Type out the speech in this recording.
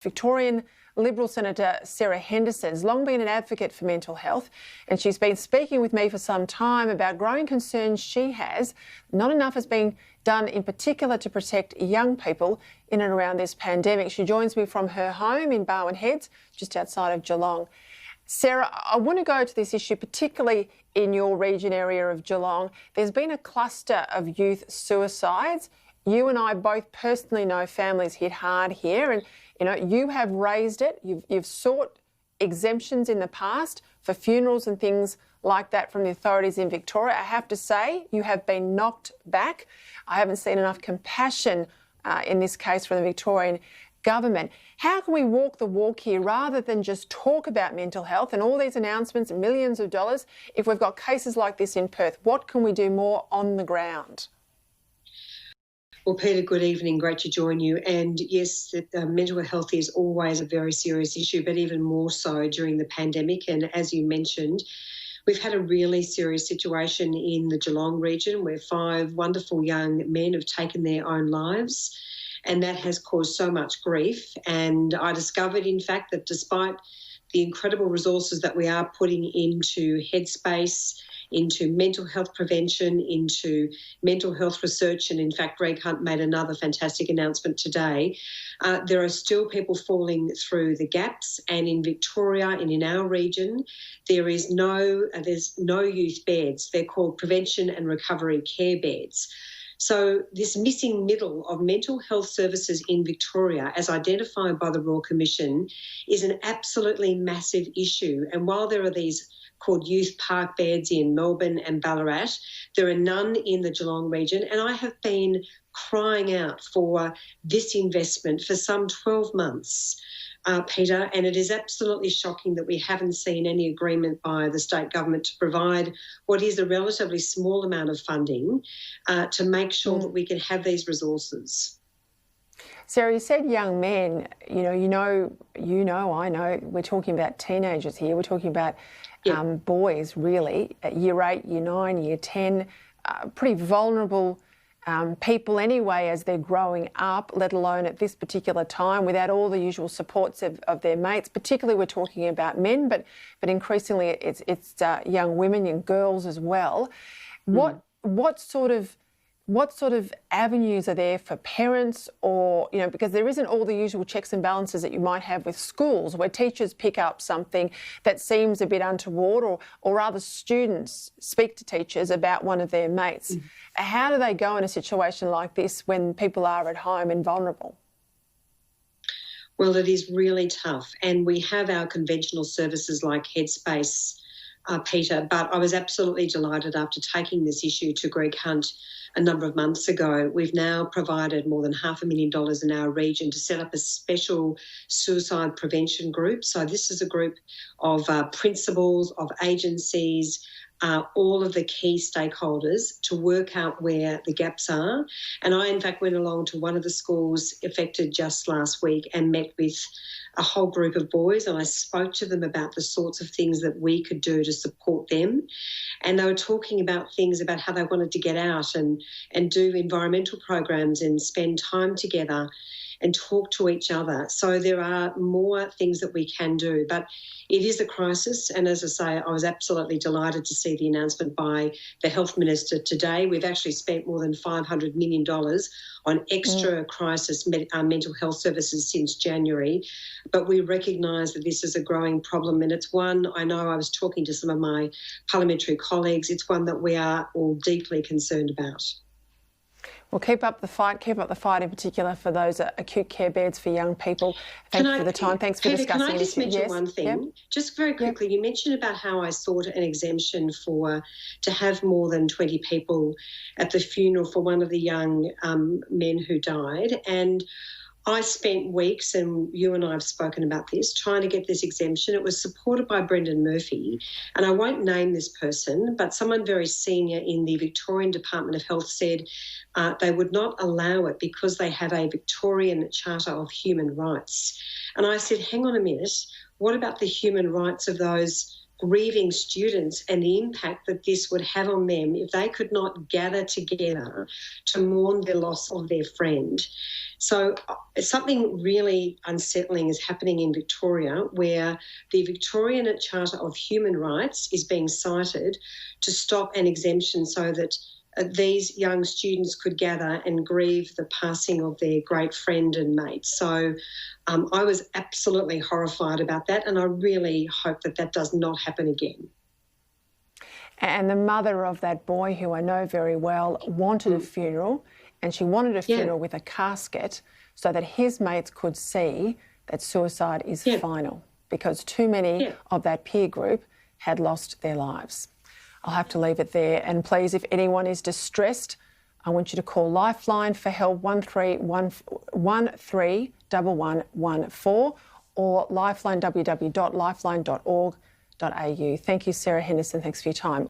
Victorian Liberal Senator Sarah Henderson has long been an advocate for mental health, and she's been speaking with me for some time about growing concerns she has. Not enough has been done in particular to protect young people in and around this pandemic. She joins me from her home in Barwon Heads, just outside of Geelong. Sarah, I want to go to this issue, particularly in your region area of Geelong. There's been a cluster of youth suicides. You and I both personally know families hit hard here, and you have raised it. You've sought exemptions in the past for funerals and things like that from the authorities in Victoria. I have to say, you have been knocked back. I haven't seen enough compassion in this case from the Victorian government. How can we walk the walk here rather than just talk about mental health and all these announcements, millions of dollars, if we've got cases like this in Perth? What can we do more on the ground? Well, Peter, good evening. Great to join you. And yes, mental health is always a very serious issue, but even more so during the pandemic. And as you mentioned, we've had a really serious situation in the Geelong region where 5 wonderful young men have taken their own lives, and that has caused so much grief. And I discovered, in fact, that despite the incredible resources that we are putting into headspace, into mental health prevention, into mental health research, and in fact Greg Hunt made another fantastic announcement today, there are still people falling through the gaps. And in Victoria and in our region, there's no youth beds. They're called prevention and recovery care beds. So this missing middle of mental health services in Victoria, as identified by the Royal Commission, is an absolutely massive issue. And while there are these called youth park beds in Melbourne and Ballarat, there are none in the Geelong region. And I have been crying out for this investment for some 12 months, Peter, and it is absolutely shocking that we haven't seen any agreement by the state government to provide what is a relatively small amount of funding to make sure that we can have these resources. Sarah, you said young men. I know, we're talking about teenagers here. We're talking about boys, really, at year 8, year 9, year 10, pretty vulnerable people anyway as they're growing up, let alone at this particular time without all the usual supports of their mates. Particularly we're talking about men, but increasingly it's young women and girls as well. What sort of avenues are there for parents, or, because there isn't all the usual checks and balances that you might have with schools where teachers pick up something that seems a bit untoward, or rather students speak to teachers about one of their mates. How do they go in a situation like this when people are at home and vulnerable? Well, it is really tough, and we have our conventional services like Headspace, Peter, but I was absolutely delighted after taking this issue to Greg Hunt a number of months ago. We've now provided more than $500,000 in our region to set up a special suicide prevention group. So this is a group of principals, of agencies, all of the key stakeholders to work out where the gaps are. And I, in fact, went along to one of the schools affected just last week and met with a whole group of boys, and I spoke to them about the sorts of things that we could do to support them. And they were talking about things about how they wanted to get out and do environmental programs and spend time together and talk to each other. So there are more things that we can do, but it is a crisis. And as I say, I was absolutely delighted to see the announcement by the Health Minister today. We've actually spent more than $500 million on extra crisis mental health services since January. But we recognise that this is a growing problem, and it's one, I know I was talking to some of my parliamentary colleagues, it's one that we are all deeply concerned about. Well, keep up the fight in particular for those acute care beds for young people. Thank you for the time. Thanks for discussing this. Can I just mention one thing? Yep. Just very quickly, you mentioned about how I sought an exemption to have more than 20 people at the funeral for one of the young men who died. And I spent weeks, and you and I have spoken about this, trying to get this exemption. It was supported by Brendan Murphy, and I won't name this person, but someone very senior in the Victorian Department of Health said they would not allow it because they have a Victorian Charter of Human Rights. And I said, hang on a minute, what about the human rights of those grieving students and the impact that this would have on them if they could not gather together to mourn the loss of their friend. So something really unsettling is happening in Victoria, where the Victorian Charter of Human Rights is being cited to stop an exemption so that these young students could gather and grieve the passing of their great friend and mate. So I was absolutely horrified about that, and I really hope that that does not happen again. And the mother of that boy, who I know very well, wanted a funeral, and she wanted a funeral with a casket so that his mates could see that suicide is final, because too many of that peer group had lost their lives. I'll have to leave it there. And please, if anyone is distressed, I want you to call Lifeline for help 131114 or lifeline, www.lifeline.org.au. Thank you, Sarah Henderson. Thanks for your time.